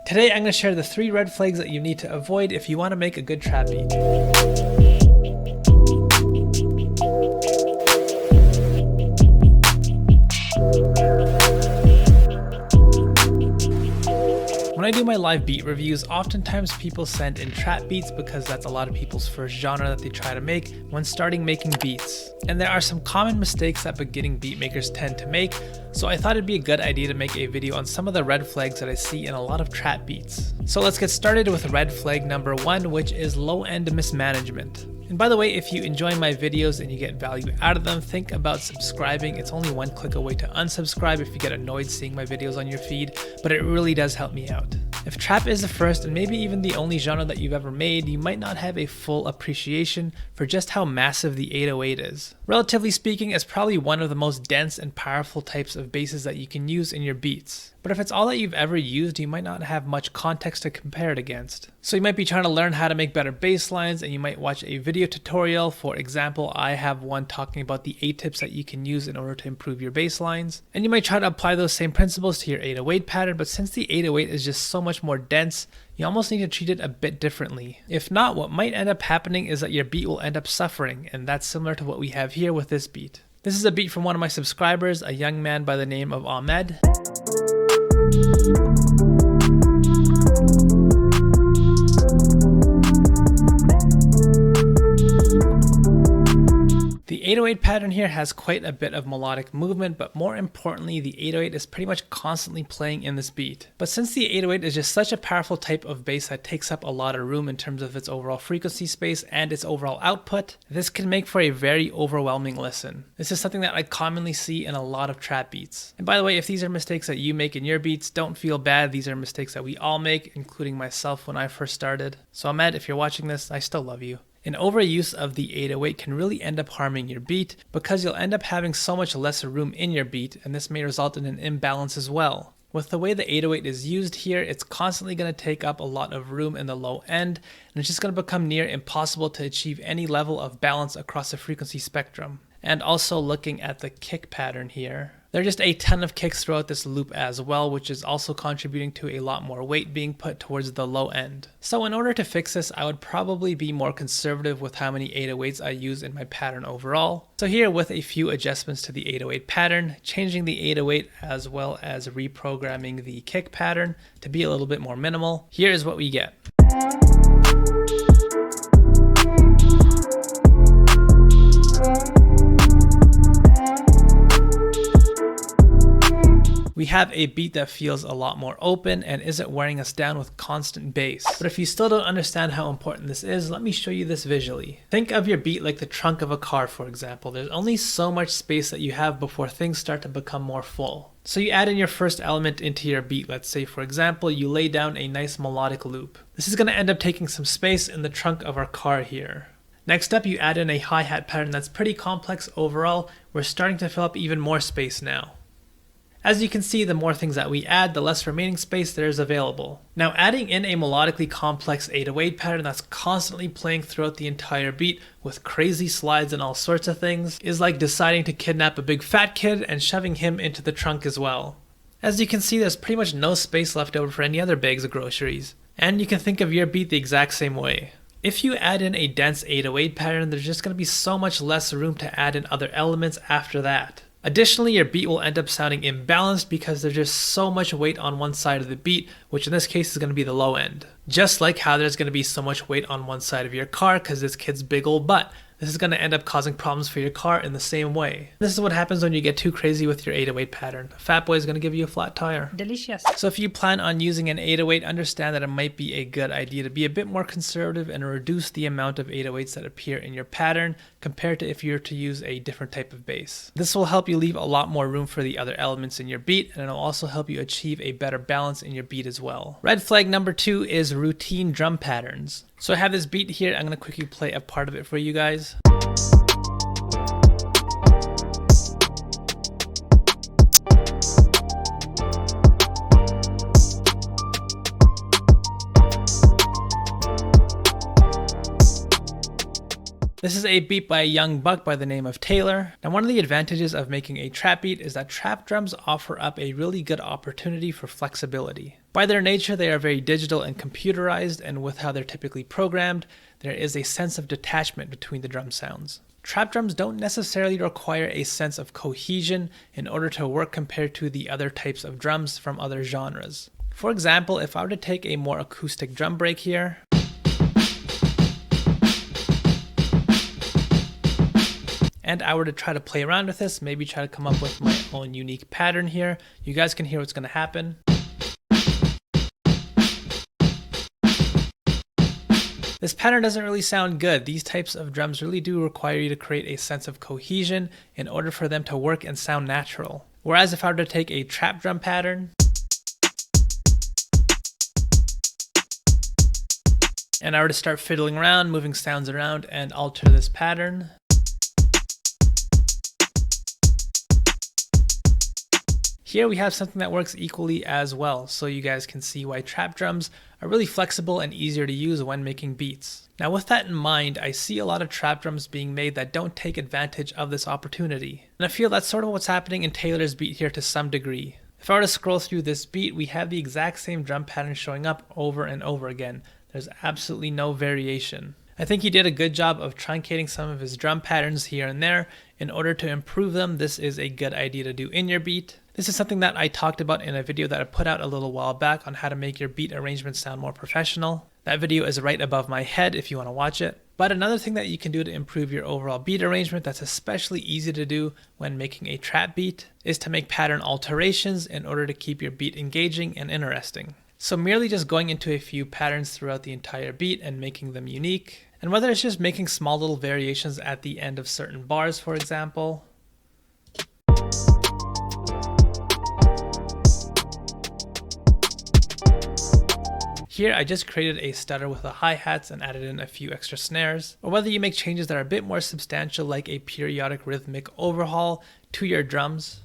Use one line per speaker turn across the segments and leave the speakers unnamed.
Today I'm going to share the 3 red flags that you need to avoid if you want to make a good trap beat. When I do my live beat reviews, oftentimes people send in trap beats because that's a lot of people's first genre that they try to make when starting making beats. And there are some common mistakes that beginning beat makers tend to make, so I thought it'd be a good idea to make a video on some of the red flags that I see in a lot of trap beats. So let's get started with red flag number 1, which is low-end mismanagement. And by the way, if you enjoy my videos and you get value out of them, think about subscribing. It's only one click away to unsubscribe if you get annoyed seeing my videos on your feed, but it really does help me out. If trap is the first and maybe even the only genre that you've ever made, you might not have a full appreciation for just how massive the 808 is. Relatively speaking, it's probably one of the most dense and powerful types of basses that you can use in your beats. But if it's all that you've ever used, you might not have much context to compare it against. So you might be trying to learn how to make better bass lines, and you might watch a video tutorial. For example, I have one talking about the 8 tips that you can use in order to improve your bass lines. And you might try to apply those same principles to your 808 pattern, but since the 808 is just so much more dense, you almost need to treat it a bit differently. If not, what might end up happening is that your beat will end up suffering, and that's similar to what we have here with this beat. This is a beat from one of my subscribers, a young man by the name of Ahmed. The 808 pattern here has quite a bit of melodic movement, but more importantly, the 808 is pretty much constantly playing in this beat. But since the 808 is just such a powerful type of bass that takes up a lot of room in terms of its overall frequency space and its overall output, this can make for a very overwhelming listen. This is something that I commonly see in a lot of trap beats. And by the way, if these are mistakes that you make in your beats, don't feel bad. These are mistakes that we all make, including myself when I first started. So Ahmed, if you're watching this, I still love you. An overuse of the 808 can really end up harming your beat because you'll end up having so much lesser room in your beat, and this may result in an imbalance as well. With the way the 808 is used here, it's constantly going to take up a lot of room in the low end, and it's just going to become near impossible to achieve any level of balance across the frequency spectrum. And also looking at the kick pattern here, there are just a ton of kicks throughout this loop as well, which is also contributing to a lot more weight being put towards the low end. So in order to fix this, I would probably be more conservative with how many 808s I use in my pattern overall. So here, with a few adjustments to the 808 pattern, changing the 808 as well as reprogramming the kick pattern to be a little bit more minimal, here is what we get. We have a beat that feels a lot more open and isn't wearing us down with constant bass. But if you still don't understand how important this is, let me show you this visually. Think of your beat like the trunk of a car, for example. There's only so much space that you have before things start to become more full. So you add in your first element into your beat. Let's say, for example, you lay down a nice melodic loop. This is going to end up taking some space in the trunk of our car here. Next up, you add in a hi-hat pattern that's pretty complex overall. We're starting to fill up even more space now. As you can see, the more things that we add, the less remaining space there is available. Now, adding in a melodically complex 808 pattern that's constantly playing throughout the entire beat with crazy slides and all sorts of things is like deciding to kidnap a big fat kid and shoving him into the trunk as well. As you can see, there's pretty much no space left over for any other bags of groceries. And you can think of your beat the exact same way. If you add in a dense 808 pattern, there's just going to be so much less room to add in other elements after that. Additionally, your beat will end up sounding imbalanced because there's just so much weight on one side of the beat, which in this case is going to be the low end. Just like how there's going to be so much weight on one side of your car because this kid's big old butt. This is going to end up causing problems for your car in the same way. This is what happens when you get too crazy with your 808 pattern. A fat boy is going to give you a flat tire.
Delicious.
So if you plan on using an 808, understand that it might be a good idea to be a bit more conservative and reduce the amount of 808s that appear in your pattern compared to if you were to use a different type of bass. This will help you leave a lot more room for the other elements in your beat, and it'll also help you achieve a better balance in your beat as well. Red flag number 2 is routine drum patterns. So I have this beat here. I'm going to quickly play a part of it for you guys. This is a beat by a young buck by the name of Taylor. Now, one of the advantages of making a trap beat is that trap drums offer up a really good opportunity for flexibility. By their nature, they are very digital and computerized, and with how they're typically programmed, there is a sense of detachment between the drum sounds. Trap drums don't necessarily require a sense of cohesion in order to work compared to the other types of drums from other genres. For example, if I were to take a more acoustic drum break here, and I were to try to play around with this, maybe try to come up with my own unique pattern here, you guys can hear what's going to happen. This pattern doesn't really sound good. These types of drums really do require you to create a sense of cohesion in order for them to work and sound natural. Whereas if I were to take a trap drum pattern, and I were to start fiddling around, moving sounds around, and alter this pattern, here we have something that works equally as well, so you guys can see why trap drums are really flexible and easier to use when making beats. Now with that in mind, I see a lot of trap drums being made that don't take advantage of this opportunity. And I feel that's sort of what's happening in Taylor's beat here to some degree. If I were to scroll through this beat, we have the exact same drum pattern showing up over and over again. There's absolutely no variation. I think he did a good job of truncating some of his drum patterns here and there. In order to improve them, this is a good idea to do in your beat. This is something that I talked about in a video that I put out a little while back on how to make your beat arrangement sound more professional. That video is right above my head if you want to watch it. But another thing that you can do to improve your overall beat arrangement that's especially easy to do when making a trap beat is to make pattern alterations in order to keep your beat engaging and interesting. So merely just going into a few patterns throughout the entire beat and making them unique. And whether it's just making small little variations at the end of certain bars, for example. Here I just created a stutter with the hi-hats and added in a few extra snares, or whether you make changes that are a bit more substantial like a periodic rhythmic overhaul to your drums.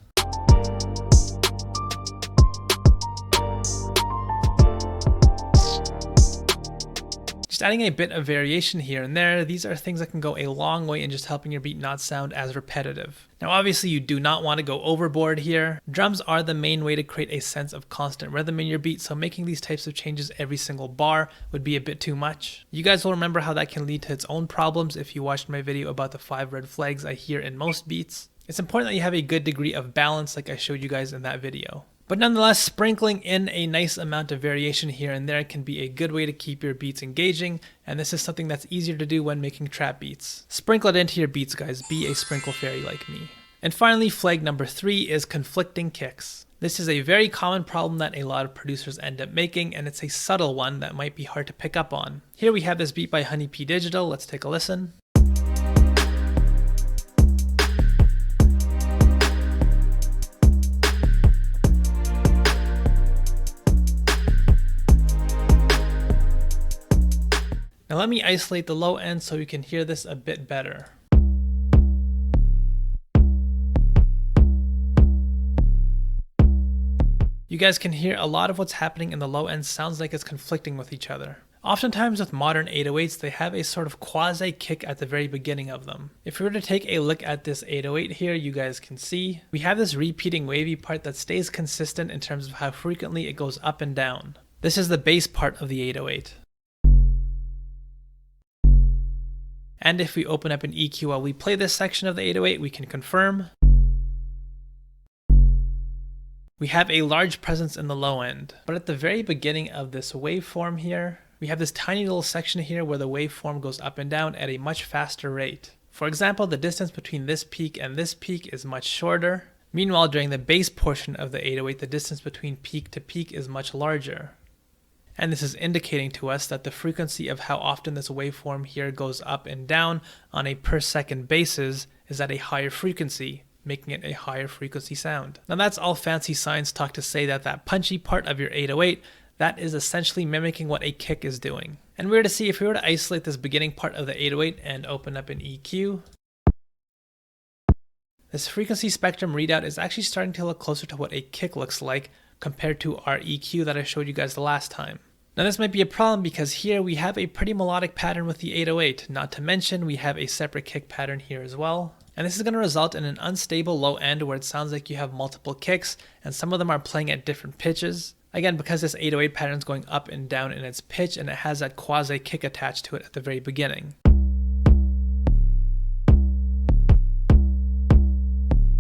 Just adding a bit of variation here and there, these are things that can go a long way in just helping your beat not sound as repetitive. Now obviously you do not want to go overboard here. Drums are the main way to create a sense of constant rhythm in your beat, so making these types of changes every single bar would be a bit too much. You guys will remember how that can lead to its own problems if you watched my video about the 5 red flags I hear in most beats. It's important that you have a good degree of balance like I showed you guys in that video. But nonetheless, sprinkling in a nice amount of variation here and there can be a good way to keep your beats engaging, and this is something that's easier to do when making trap beats. Sprinkle it into your beats, guys. Be a sprinkle fairy like me. And finally, flag number 3 is conflicting kicks. This is a very common problem that a lot of producers end up making, and it's a subtle one that might be hard to pick up on. Here we have this beat by Honeybee Digital. Let's take a listen. Now let me isolate the low end so you can hear this a bit better. You guys can hear a lot of what's happening in the low end sounds like it's conflicting with each other. Oftentimes with modern 808s, they have a sort of quasi kick at the very beginning of them. If we were to take a look at this 808 here, you guys can see we have this repeating wavy part that stays consistent in terms of how frequently it goes up and down. This is the bass part of the 808. And if we open up an EQ while we play this section of the 808, we can confirm we have a large presence in the low end. But at the very beginning of this waveform here, we have this tiny little section here where the waveform goes up and down at a much faster rate. For example, the distance between this peak and this peak is much shorter. Meanwhile, during the bass portion of the 808, the distance between peak to peak is much larger. And this is indicating to us that the frequency of how often this waveform here goes up and down on a per second basis is at a higher frequency, making it a higher frequency sound. Now that's all fancy science talk to say that that punchy part of your 808, that is essentially mimicking what a kick is doing. And we're to see if we were to isolate this beginning part of the 808 and open up an EQ, this frequency spectrum readout is actually starting to look closer to what a kick looks like compared to our EQ that I showed you guys the last time. Now this might be a problem because here we have a pretty melodic pattern with the 808, not to mention we have a separate kick pattern here as well. And this is going to result in an unstable low end where it sounds like you have multiple kicks and some of them are playing at different pitches. Again, because this 808 pattern is going up and down in its pitch and it has that quasi kick attached to it at the very beginning.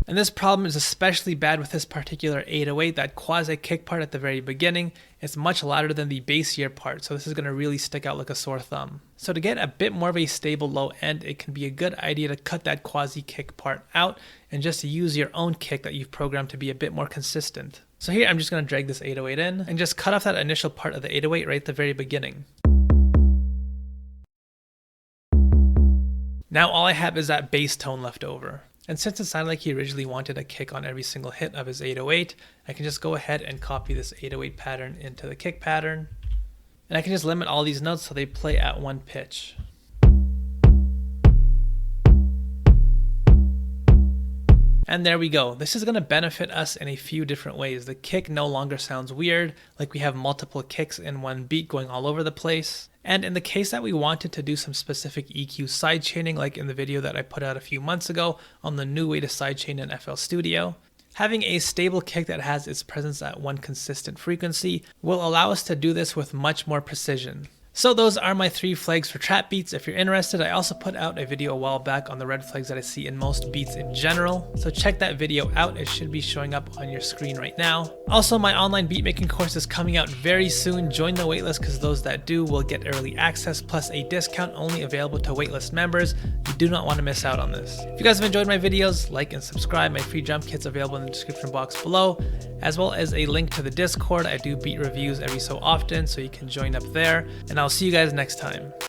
And this problem is especially bad with this particular 808, that quasi kick part at the very beginning. It's much louder than the bassier part, so this is going to really stick out like a sore thumb. So to get a bit more of a stable low end, it can be a good idea to cut that quasi kick part out and just use your own kick that you've programmed to be a bit more consistent. So here I'm just going to drag this 808 in and just cut off that initial part of the 808 right at the very beginning. Now all I have is that bass tone left over. And since it sounded like he originally wanted a kick on every single hit of his 808, I can just go ahead and copy this 808 pattern into the kick pattern. And I can just limit all these notes so they play at one pitch. And there we go. This is going to benefit us in a few different ways. The kick no longer sounds weird, like we have multiple kicks in one beat going all over the place. And in the case that we wanted to do some specific EQ sidechaining, like in the video that I put out a few months ago on the new way to sidechain in FL Studio, having a stable kick that has its presence at one consistent frequency will allow us to do this with much more precision. So those are my 3 flags for trap beats. If you're interested, I also put out a video a while back on the red flags that I see in most beats in general. So check that video out. It should be showing up on your screen right now. Also, my online beat making course is coming out very soon. Join the waitlist because those that do will get early access plus a discount only available to waitlist members. You do not want to miss out on this. If you guys have enjoyed my videos, like and subscribe. My free drum kit's available in the description box below, as well as a link to the Discord. I do beat reviews every so often, so you can join up there. And I'll see you guys next time.